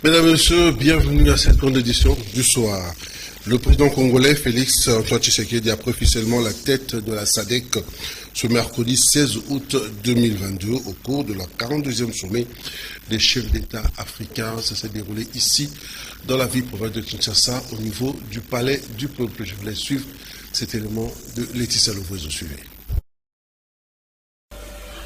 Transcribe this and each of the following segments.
Mesdames et messieurs, bienvenue à cette grande édition du soir. Le président congolais Félix Antoine Tshisekedi a pris officiellement la tête de la SADC ce mercredi 16 août 2022 au cours de la 42e sommet des chefs d'État africains. Ça s'est déroulé ici dans la ville province de Kinshasa au niveau du palais du peuple. Je voulais suivre cet élément de Laetitia Louvrezo. Suivez.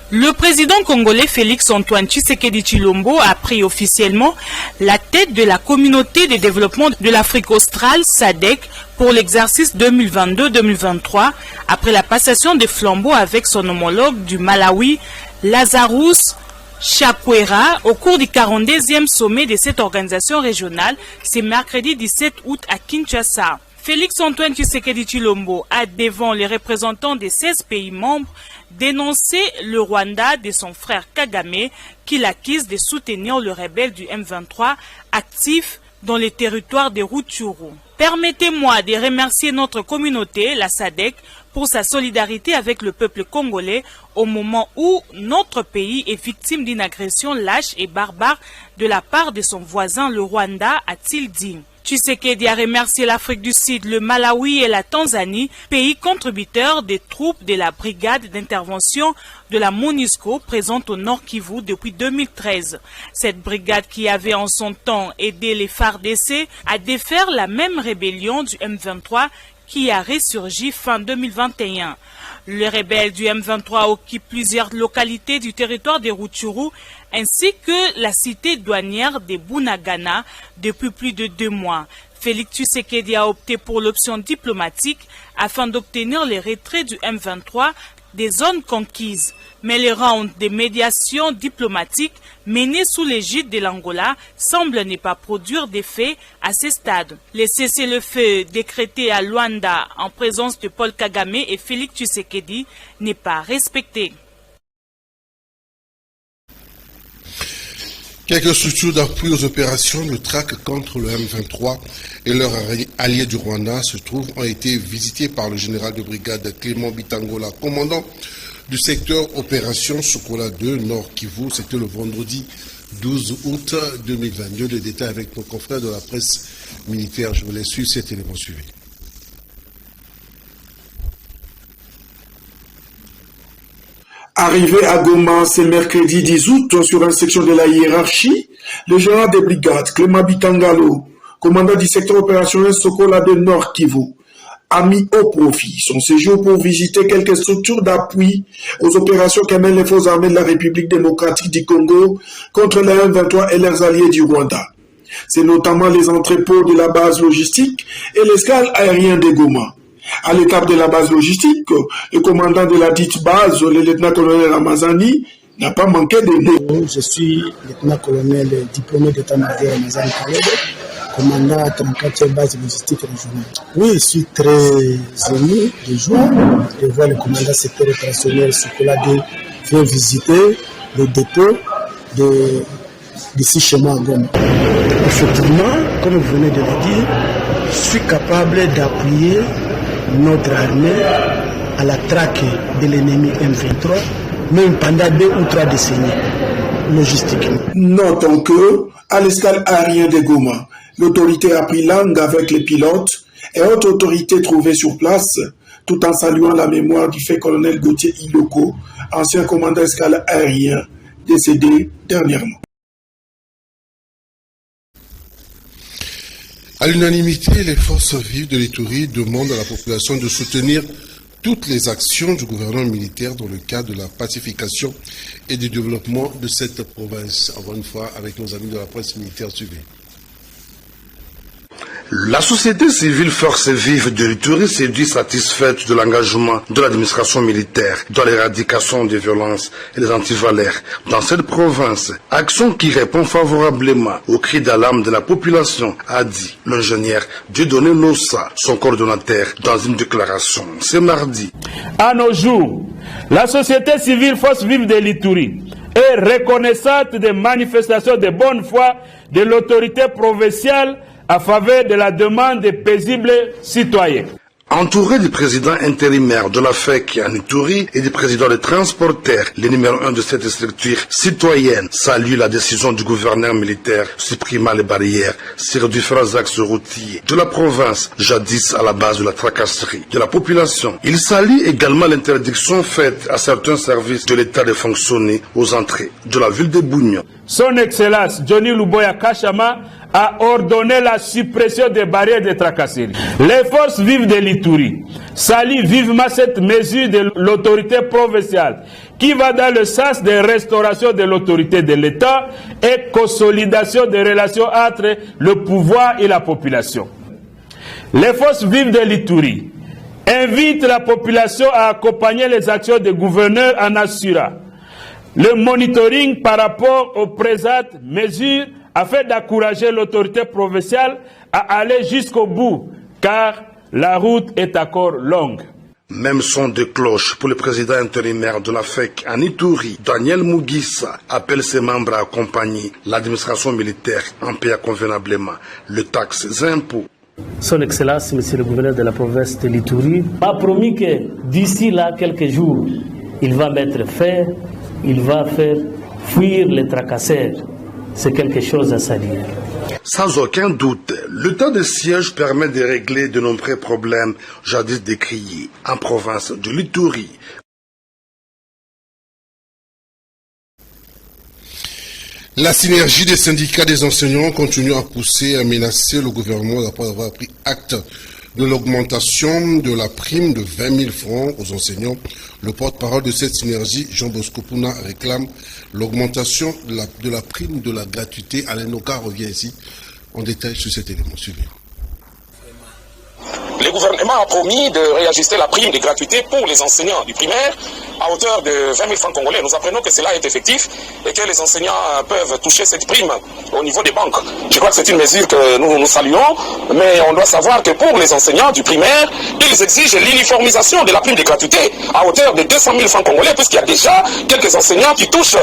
Le président congolais Félix Antoine Tshisekedi Tshilombo a pris officiellement la tête de la communauté de développement de l'Afrique australe SADC pour l'exercice 2022-2023 après la passation des flambeaux avec son homologue du Malawi, Lazarus Chakwera, au cours du 42e sommet de cette organisation régionale, c'est mercredi 17 août à Kinshasa. Félix Antoine Tshisekedi Tshilombo a, devant les représentants des 16 pays membres, dénoncé le Rwanda de son frère Kagame qui l'accuse de soutenir le rebelle du M23 actif dans les territoires de Rutshuru. Permettez-moi de remercier notre communauté, la SADC, pour sa solidarité avec le peuple congolais au moment où notre pays est victime d'une agression lâche et barbare de la part de son voisin le Rwanda, a-t-il dit. Tshisekedi a remercié l'Afrique du Sud, le Malawi et la Tanzanie, pays contributeurs des troupes de la brigade d'intervention de la MONUSCO présente au Nord Kivu depuis 2013. Cette brigade qui avait en son temps aidé les FARDC à défaire la même rébellion du M23 qui a ressurgi fin 2021. Les rebelles du M23 occupent plusieurs localités du territoire de Rutshuru ainsi que la cité douanière de Bunagana depuis plus de 2 mois. Félix Tshisekedi a opté pour l'option diplomatique afin d'obtenir le retrait du M23 des zones conquises. Mais les rounds de médiation diplomatique menés sous l'égide de l'Angola semblent ne pas produire d'effet à ce stade. Le cessez-le-feu décrété à Luanda en présence de Paul Kagame et Félix Tshisekedi n'est pas respecté. Quelques structures d'appui aux opérations de traque contre le M23 et leurs alliés du Rwanda ont été visitées par le général de brigade Clément Bitangola, commandant du secteur opération Sokola 2 Nord Kivu. C'était le vendredi 12 août 2022. Le détail avec nos confrères de la presse militaire. Je vous laisse suivre cet élément suivi. Arrivé à Goma ce mercredi 10 août sur une section de la hiérarchie, le général de brigade Clément Bitangalo, commandant du secteur opérationnel Sokola de Nord Kivu, a mis au profit son séjour pour visiter quelques structures d'appui aux opérations que mènent les forces armées de la République démocratique du Congo contre les M23 et leurs alliés du Rwanda. C'est notamment les entrepôts de la base logistique et l'escale aérienne de Goma. À l'étape de la base logistique, le commandant de la dite base, le lieutenant-colonel Ramazani, n'a pas manqué de mots. Je suis lieutenant-colonel diplômé d'état-major Ramazani Kalebe, commandant à 34e base logistique régionale. Oui, je suis très ému de joie de voir le commandant secteur opérationnel Sokola 2 venir visiter le dépôt d'ici chez moi à Goma. Effectivement, comme vous venez de le dire, je suis capable d'appuyer notre armée à la traque de l'ennemi M23, même pendant 2 ou 3 décennies, logistiquement. Notons que, à l'escale aérienne de Goma, l'autorité a pris langue avec les pilotes et autres autorités trouvées sur place, tout en saluant la mémoire du fait colonel Gauthier Iloko, ancien commandant escale aérien, décédé dernièrement. À l'unanimité, les forces vives de l'Ituri demandent à la population de soutenir toutes les actions du gouvernement militaire dans le cadre de la pacification et du développement de cette province. Encore une fois, avec nos amis de la presse militaire suivie. La société civile Forces vives de l'Ituri s'est dit satisfaite de l'engagement de l'administration militaire dans l'éradication des violences et des antivalaires dans cette province. Action qui répond favorablement aux cris d'alarme de la population, a dit l'ingénieur Dieudonné Nossa, son coordonnateur, dans une déclaration ce mardi. À nos jours, la société civile Forces vives de l'Ituri est reconnaissante des manifestations de bonne foi de l'autorité provinciale à faveur de la demande des paisibles citoyens. Entouré du président intérimaire de la FEC en Ituri et du président des transporteurs, le numéro 1 de cette structure citoyenne salue la décision du gouverneur militaire supprimant les barrières sur différents axes routiers de la province, jadis à la base de la tracasserie de la population. Il salue également l'interdiction faite à certains services de l'État de fonctionner aux entrées de la ville de Bougno. Son Excellence Johnny Luboya Kashama a ordonné la suppression des barrières de tracasserie. Les forces vives de l'Ituri saluent vivement cette mesure de l'autorité provinciale qui va dans le sens de restauration de l'autorité de l'État et consolidation des relations entre le pouvoir et la population. Les forces vives de l'Ituri invitent la population à accompagner les actions du gouverneur en assurant le monitoring par rapport aux présentes mesures afin d'encourager l'autorité provinciale à aller jusqu'au bout, car la route est encore longue. Même son de cloche pour le président intérimaire de la FEC en Ituri, Daniel Mugisa, appelle ses membres à accompagner l'administration militaire en payant convenablement les taxes et impôts. Son Excellence, Monsieur le gouverneur de la province de l'Ituri, a promis que d'ici là quelques jours, il va mettre fin, il va faire fuir les tracasseurs. C'est quelque chose à saluer. Sans aucun doute, l'état de siège permet de régler de nombreux problèmes jadis décriés en province de l'Ituri. La synergie des syndicats des enseignants continue à pousser et à menacer le gouvernement après avoir pris acte de l'augmentation de la prime de 20 000 francs aux enseignants. Le porte-parole de cette synergie, Jean Bosco Pouna, réclame l'augmentation de la prime de la gratuité. Alain Noka revient ici en détail sur cet élément. Suivez. Le gouvernement a promis de réajuster la prime de gratuité pour les enseignants du primaire à hauteur de 20 000 francs congolais. Nous apprenons que cela est effectif et que les enseignants peuvent toucher cette prime au niveau des banques. Je crois que c'est une mesure que nous saluons, mais on doit savoir que pour les enseignants du primaire, ils exigent l'uniformisation de la prime de gratuité à hauteur de 200 000 francs congolais, puisqu'il y a déjà quelques enseignants qui touchent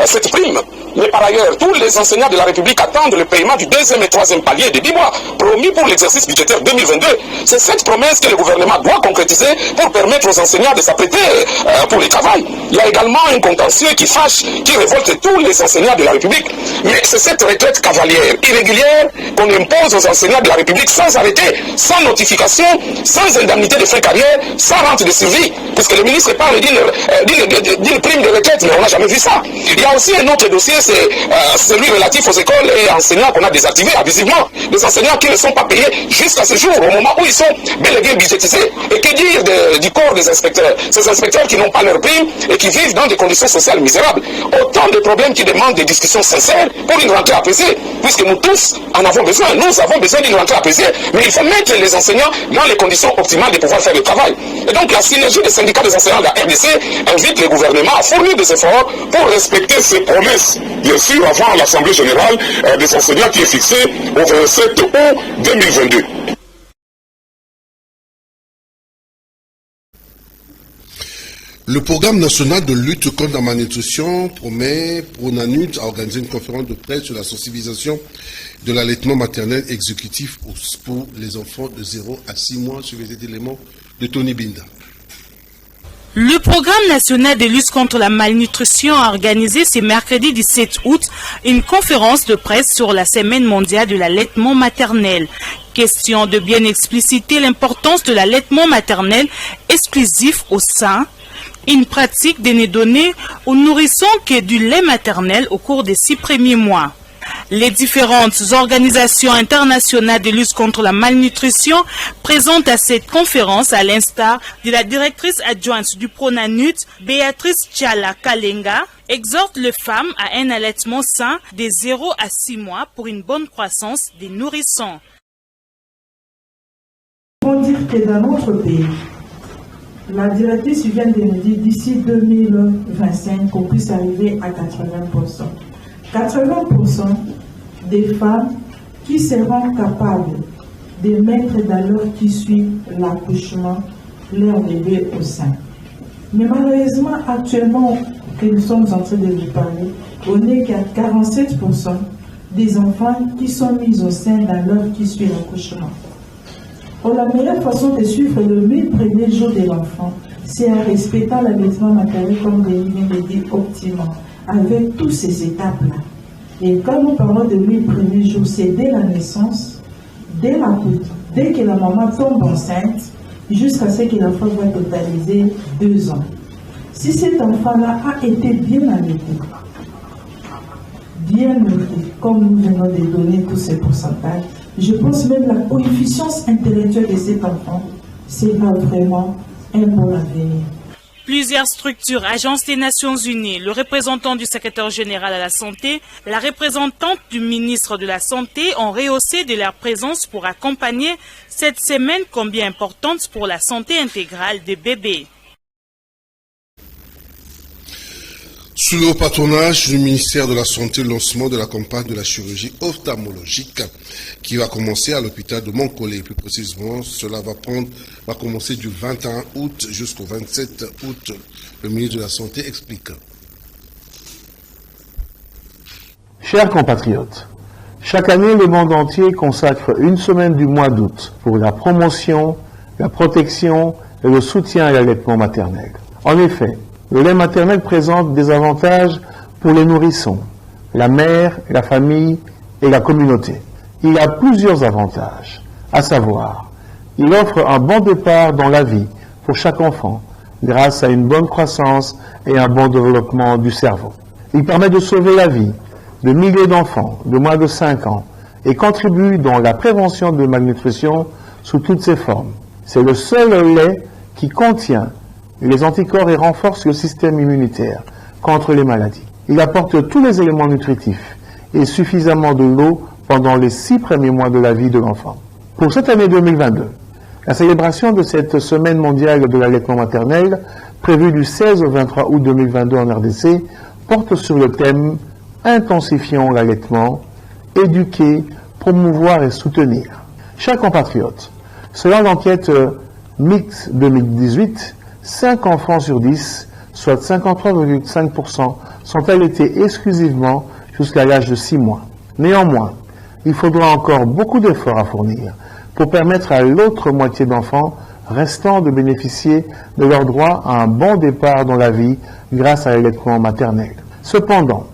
cette prime. Mais par ailleurs, tous les enseignants de la République attendent le paiement du deuxième et troisième palier de 10 mois, promis pour l'exercice budgétaire 2022. C'est cette promesse que le gouvernement doit concrétiser pour permettre aux enseignants de s'apprêter pour le travail. Il y a également un contentieux qui fâche, qui révolte tous les enseignants de la République. Mais c'est cette retraite cavalière, irrégulière, qu'on impose aux enseignants de la République sans arrêter, sans notification, sans indemnité de frais de carrière, sans rente de survie. Puisque le ministre parle d'une prime de retraite, mais on n'a jamais vu ça. Il y a aussi un autre dossier, c'est celui relatif aux écoles et enseignants qu'on a désactivés abusivement. Les enseignants qui ne sont pas payés jusqu'à ce jour, au moment où ils sont bel et bien budgétisés. Et que dire du corps des inspecteurs? Ces inspecteurs qui n'ont pas leur prime et qui vivent dans des conditions sociales misérables. Autant de problèmes qui demandent des discussions sincères pour une rentrée apaisée, puisque nous tous en avons besoin. Nous avons besoin d'une rentrée apaisée, mais il faut mettre les enseignants dans les conditions optimales de pouvoir faire le travail. Et donc la synergie des syndicats des enseignants de la RDC invite le gouvernement à fournir des efforts pour respecter ses promesses. Bien sûr, avant l'Assemblée générale des enseignants qui est fixée au 27 août 2022. Le programme national de lutte contre la malnutrition promet pour Pronanut à organiser une conférence de presse sur la sensibilisation de l'allaitement maternel exécutif pour les enfants de 0 à 6 mois. Suivez les éléments de Tony Binda. Le programme national de lutte contre la malnutrition a organisé ce mercredi 17 août une conférence de presse sur la semaine mondiale de l'allaitement maternel. Question de bien expliciter l'importance de l'allaitement maternel exclusif au sein, une pratique de ne donner aux nourrissons que du lait maternel au cours des 6 premiers mois. Les différentes organisations internationales de lutte contre la malnutrition présentes à cette conférence, à l'instar de la directrice adjointe du Pronanut, Béatrice Tchala Kalenga, exhortent les femmes à un allaitement sain de 0 à 6 mois pour une bonne croissance des nourrissons. Pour dire que dans notre pays, la directrice vient de nous dire d'ici 2025 qu'on puisse arriver à 80%. 80% des femmes qui seront capables de mettre dans l'heure qui suit l'accouchement leur bébé au sein. Mais malheureusement, actuellement, que nous sommes en train de vous parler, on n'est qu'à 47% des enfants qui sont mis au sein dans l'heure qui suit l'accouchement. La meilleure façon de suivre le 1000 premiers jours de l'enfant, c'est en respectant l'allaitement maternel comme Denis vient de dire optimement, avec toutes ces étapes-là. Et quand nous parlons de 1000 premiers jours, c'est dès la naissance, dès que la maman tombe enceinte, jusqu'à ce que l'enfant va totaliser 2 ans. Si cet enfant-là a été bien allaité, bien nourri, comme nous venons de donner tous ces pourcentages, je pense même la coefficience intellectuelle de cet enfant, c'est vraiment un bon avenir. Plusieurs structures, agences des Nations Unies, le représentant du secrétaire général à la santé, la représentante du ministre de la Santé ont rehaussé de leur présence pour accompagner cette semaine combien importante pour la santé intégrale des bébés. Sous le patronage du ministère de la Santé, le lancement de la campagne de la chirurgie ophtalmologique qui va commencer à l'hôpital de Moncolé. Plus précisément, cela va commencer du 21 août jusqu'au 27 août. Le ministre de la Santé explique. Chers compatriotes, chaque année, le monde entier consacre une semaine du mois d'août pour la promotion, la protection et le soutien à l'allaitement maternel. En effet, le lait maternel présente des avantages pour les nourrissons, la mère, la famille et la communauté. Il a plusieurs avantages, à savoir, il offre un bon départ dans la vie pour chaque enfant, grâce à une bonne croissance et un bon développement du cerveau. Il permet de sauver la vie de milliers d'enfants de moins de 5 ans et contribue dans la prévention de malnutrition sous toutes ses formes. C'est le seul lait qui contient les anticorps et renforce le système immunitaire contre les maladies. Il apporte tous les éléments nutritifs et suffisamment de l'eau pendant les 6 premiers mois de la vie de l'enfant. Pour cette année 2022, la célébration de cette semaine mondiale de l'allaitement maternel, prévue du 16 au 23 août 2022 en RDC, porte sur le thème « Intensifions l'allaitement, éduquer, promouvoir et soutenir ». Chers compatriotes, selon l'enquête MIX 2018, 5 enfants sur 10, soit 53,5%, sont allaités exclusivement jusqu'à l'âge de 6 mois. Néanmoins, il faudra encore beaucoup d'efforts à fournir pour permettre à l'autre moitié d'enfants restants de bénéficier de leur droit à un bon départ dans la vie grâce à l'allaitement maternel. Cependant,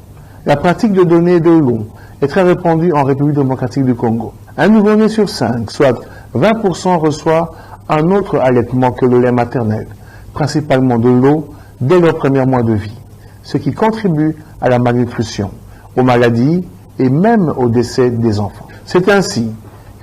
la pratique de donner de l'eau est très répandue en République démocratique du Congo. Un nouveau-né sur 5, soit 20%, reçoit un autre allaitement que le lait maternel, principalement de l'eau, dès leurs premiers mois de vie, ce qui contribue à la malnutrition, aux maladies et même au décès des enfants. C'est ainsi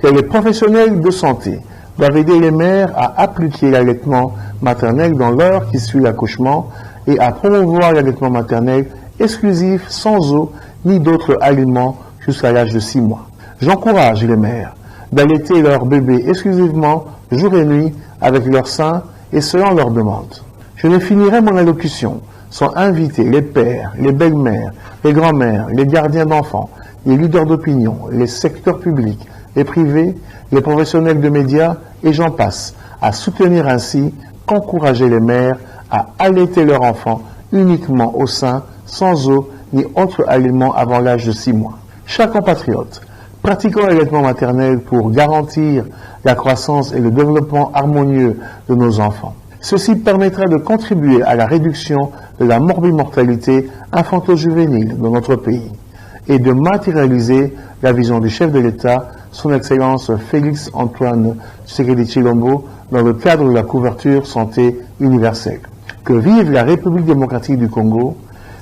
que les professionnels de santé doivent aider les mères à appliquer l'allaitement maternel dans l'heure qui suit l'accouchement et à promouvoir l'allaitement maternel exclusif sans eau ni d'autres aliments jusqu'à l'âge de 6 mois. J'encourage les mères d'allaiter leur bébé exclusivement jour et nuit avec leur sein et selon leurs demandes. Je ne finirai mon allocution sans inviter les pères, les belles-mères, les grands-mères, les gardiens d'enfants, les leaders d'opinion, les secteurs publics, les privés, les professionnels de médias et j'en passe, à soutenir ainsi qu'encourager les mères à allaiter leurs enfants uniquement au sein, sans eau ni autres aliments avant l'âge de 6 mois. Chers compatriotes, pratiquons l'allaitement maternel pour garantir la croissance et le développement harmonieux de nos enfants. Ceci permettra de contribuer à la réduction de la morbimortalité infanto-juvénile dans notre pays et de matérialiser la vision du chef de l'État, son Excellence Félix Antoine Tshisekedi Tshilombo, dans le cadre de la couverture santé universelle. Que vive la République démocratique du Congo,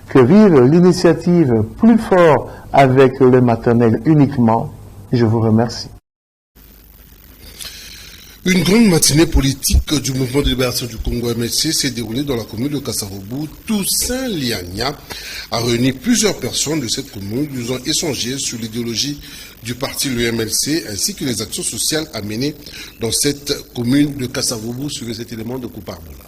que vive l'initiative Plus fort avec le maternel uniquement. Je vous remercie. Une grande matinée politique du mouvement de libération du Congo MLC s'est déroulée dans la commune de Kasavubu. Toussaint Liania a réuni plusieurs personnes de cette commune. Ils ont échangé sur l'idéologie du parti le MLC ainsi que les actions sociales à mener dans cette commune de Kasavubu sur les éléments de Couparbola.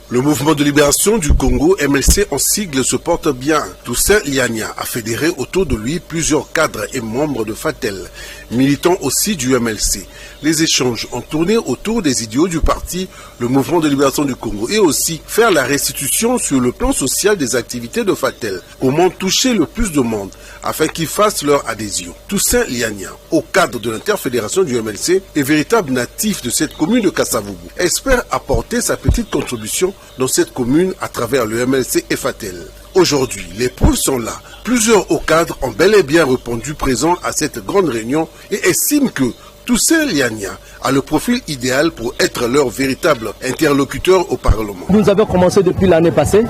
Le mouvement de libération du Congo, MLC en sigle, se porte bien. Toussaint Liania a fédéré autour de lui plusieurs cadres et membres de Fatel, militants aussi du MLC. Les échanges ont tourné autour des idéaux du parti, le mouvement de libération du Congo, et aussi faire la restitution sur le plan social des activités de Fatel. Comment toucher le plus de monde afin qu'ils fassent leur adhésion. Toussaint Liania, au cadre de l'interfédération du MLC, est véritable natif de cette commune de Kassavubu, espère apporter sa petite contribution dans cette commune à travers le MLC et Fatel. Aujourd'hui, les pôles sont là. Plusieurs hauts cadres ont bel et bien répondu présents à cette grande réunion et estiment que Toussaint Liania a le profil idéal pour être leur véritable interlocuteur au Parlement. Nous avons commencé depuis l'année passée,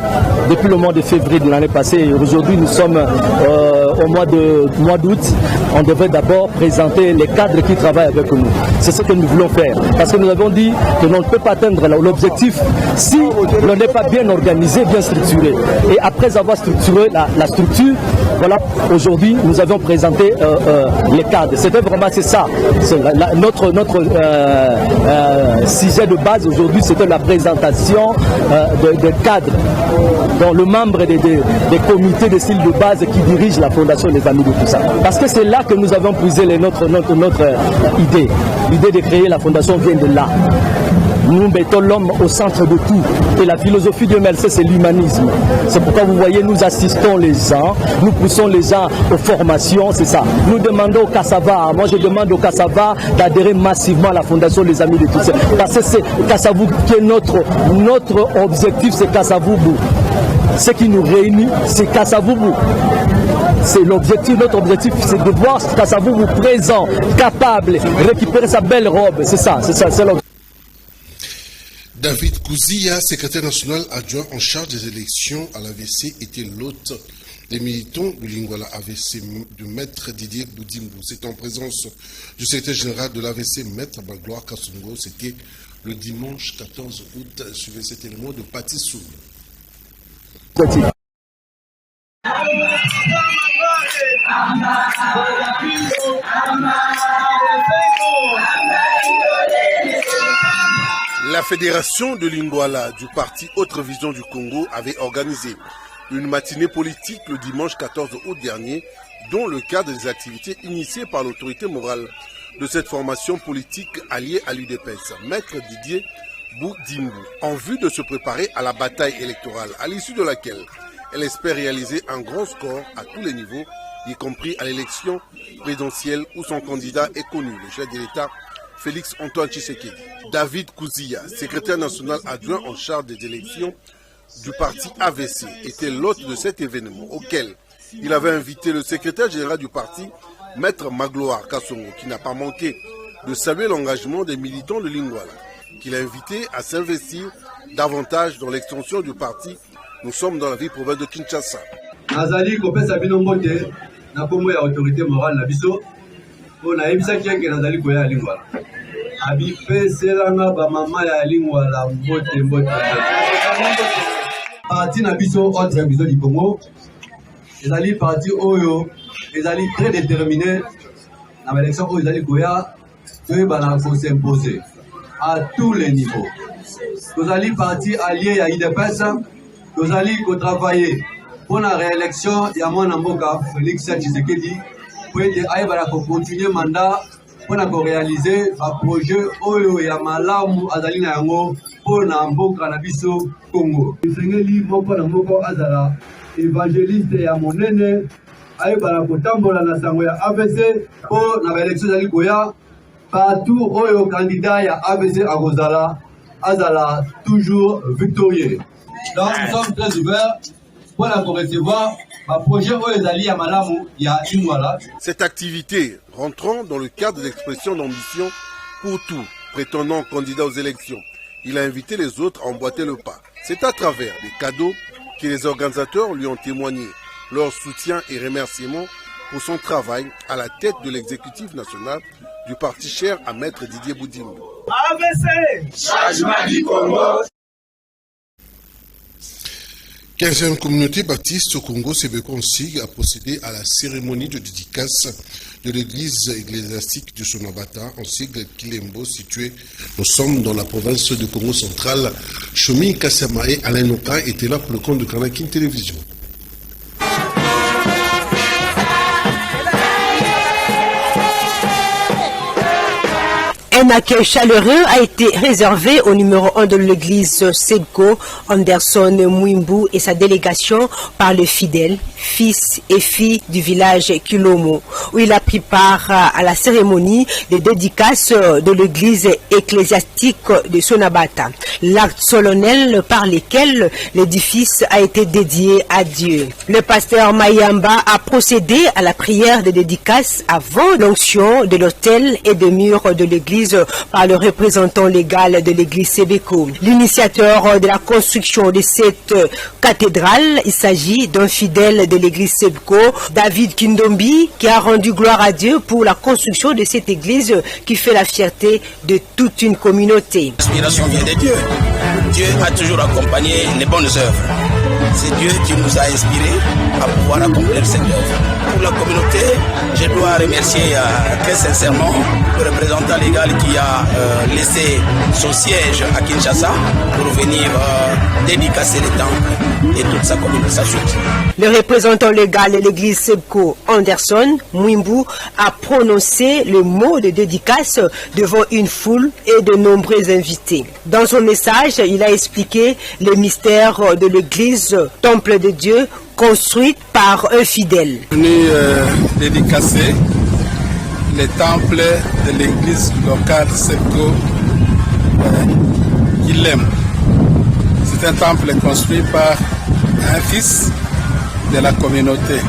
depuis le mois de février de l'année passée. Aujourd'hui, nous sommes au mois d'août. On devrait d'abord présenter les cadres qui travaillent avec nous. C'est ce que nous voulons faire. Parce que nous avons dit que l'on ne peut pas atteindre l'objectif si l'on n'est pas bien organisé, bien structuré. Et après avoir structuré la structure, voilà, aujourd'hui, nous avons présenté les cadres. C'était vraiment ça. Notre sujet de base aujourd'hui, c'était la présentation de cadres, dont le membre des comités de style de base qui dirigent la fondation des Amis de tout ça. Parce que c'est là que nous avons puisé notre idée. L'idée de créer la fondation vient de là. Nous mettons l'homme au centre de tout. Et la philosophie de MLC, c'est l'humanisme. C'est pourquoi vous voyez, nous assistons les gens, nous poussons les gens aux formations, c'est ça. Nous demandons au Kassava, moi je demande au Kassava d'adhérer massivement à la fondation des Amis de tous. Parce que c'est Kassavubu qui est notre objectif, c'est Kassavubu. Ce qui nous réunit, c'est Kassavubu. C'est l'objectif, notre objectif, c'est de voir Kassavubu présent, capable, récupérer sa belle robe. C'est ça, c'est l'objectif. David Kouzia, secrétaire national adjoint en charge des élections à l'AVC, était l'hôte des militants du Lingwala AVC de Maître Didier Boudimbo. C'est en présence du secrétaire général de l'AVC, Maître Magloire Kasongo. C'était le dimanche 14 août. Suivez cet élément de Paty Soul. La fédération de Lingwala du parti Autre Vision du Congo avait organisé une matinée politique le dimanche 14 août dernier, dont le cadre des activités initiées par l'autorité morale de cette formation politique alliée à l'UDPS, Maître Didier Boudimbo, en vue de se préparer à la bataille électorale, à l'issue de laquelle elle espère réaliser un grand score à tous les niveaux, y compris à l'élection présidentielle où son candidat est connu, le chef de l'État Félix Antoine Tshisekedi. David Kouzia, secrétaire national adjoint en charge des élections du parti AVC, était l'hôte de cet événement auquel il avait invité le secrétaire général du parti, Maître Magloire Kasongo, qui n'a pas manqué de saluer l'engagement des militants de Lingwala, qu'il a invité à s'investir davantage dans l'extension du parti. Nous sommes dans la ville province de Kinshasa. Nazali kopesa bino mbote na kombo ya autorité morale na biso on a ebisa kienge nazali koya Lingwala abi peselanga ba mama ya Lingwala mbote parti na biso Autre Vision du Congo ezali parti oyo ezali très déterminé na élection oyo ezali koya toyebana ko s'imposer à tous les niveaux. Tozali parti allié à UDPS, tozali ko travailler pour la réélection ya mwana mboka Félix Tshisekedi pour ayebala ko continuer mandat pour na ko réaliser un projet oyo ya malamu azali na yango pour na mboka na biso Congo. Isengeli moko na moko azala évangéliste ya monene ayebala ko tambola na sango ya AVC pour na élection ezali koya partout oyo candidat ya AVC akozala azala toujours victorieux. Donc nous sommes très ouverts pour recevoir un projet Oezali à Malamu, il y a une voilà. Cette activité rentrant dans le cadre d'expression d'ambition pour tout prétendant candidat aux élections, il a invité les autres à emboîter le pas. C'est à travers des cadeaux que les organisateurs lui ont témoigné leur soutien et remerciements pour son travail à la tête de l'exécutif national du parti cher à Maître Didier Boudimbo. AVC, changement du Congo. 15e communauté baptiste au Congo, Sebeko Nsig, a procédé à la cérémonie de dédicace de l'église ecclésiastique de Sonabata, en sigle Kilembo, située, nous sommes dans la province de Congo central. Chomi Kassamae Alain Noka était là pour le compte de Kanakin Télévision. Un accueil chaleureux a été réservé au numéro 1 de l'église Sebeko, Anderson Mwimbu et sa délégation par le fidèle, fils et filles du village Kilomo, où il a pris part à la cérémonie de dédicace de l'église ecclésiastique de Sonabata, l'acte solennel par lequel l'édifice a été dédié à Dieu. Le pasteur Mayamba a procédé à la prière de dédicace avant l'onction de l'autel et des murs de l'église par le représentant légal de l'église Sebeko. L'initiateur de la construction de cette cathédrale, il s'agit d'un fidèle de l'église Sebeko, David Kindombi, qui a rendu gloire à Dieu pour la construction de cette église qui fait la fierté de toute une communauté. L'inspiration vient de Dieu. Dieu a toujours accompagné les bonnes œuvres. C'est Dieu qui nous a inspirés à pouvoir accomplir cette œuvre. Pour la communauté, je dois remercier très sincèrement le représentant légal qui a laissé son siège à Kinshasa pour venir dédicacer les temples et toute sa communauté, sa chute. Le représentant légal de l'église Sebeko, Anderson Mwimbu, a prononcé le mot de dédicace devant une foule et de nombreux invités. Dans son message, il a expliqué le mystère de l'église Temple de Dieu construite par un fidèle. Venu dédicacer les temples de l'église locale Sebeko Kilem. C'est un temple construit par un fils de la communauté.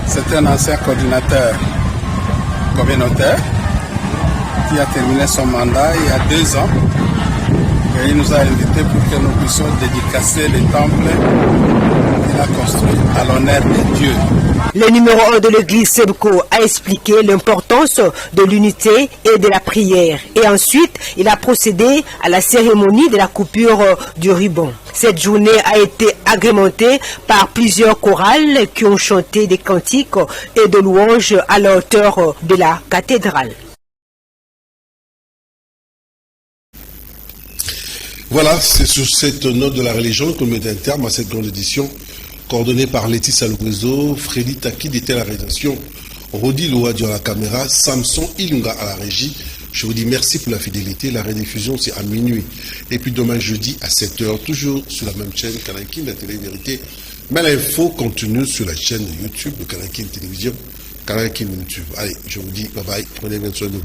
C'est un ancien coordinateur communautaire qui a terminé son mandat il y a 2 ans. Et il nous a invités pour que nous puissions dédicacer les temples qu'il a construits à l'honneur de Dieu. Le numéro 1 de l'église Sebeko a expliqué l'importance de l'unité et de la prière. Et ensuite, il a procédé à la cérémonie de la coupure du ruban. Cette journée a été agrémentée par plusieurs chorales qui ont chanté des cantiques et de louanges à la hauteur de la cathédrale. Voilà, c'est sur cette note de la religion que nous mettons un terme à cette grande édition, coordonnée par Laetitia Lourezo, Freddy Takid était à la réalisation, Rodi Louadio à la caméra, Samson Ilunga à la régie. Je vous dis merci pour la fidélité. La rediffusion, c'est à minuit. Et puis demain, jeudi, à 7h, toujours sur la même chaîne, Kanakin, la télé-vérité. Mais l'info continue sur la chaîne YouTube de Kanakin Télévision, Kanakin YouTube. Allez, je vous dis bye bye, prenez bien soin de vous.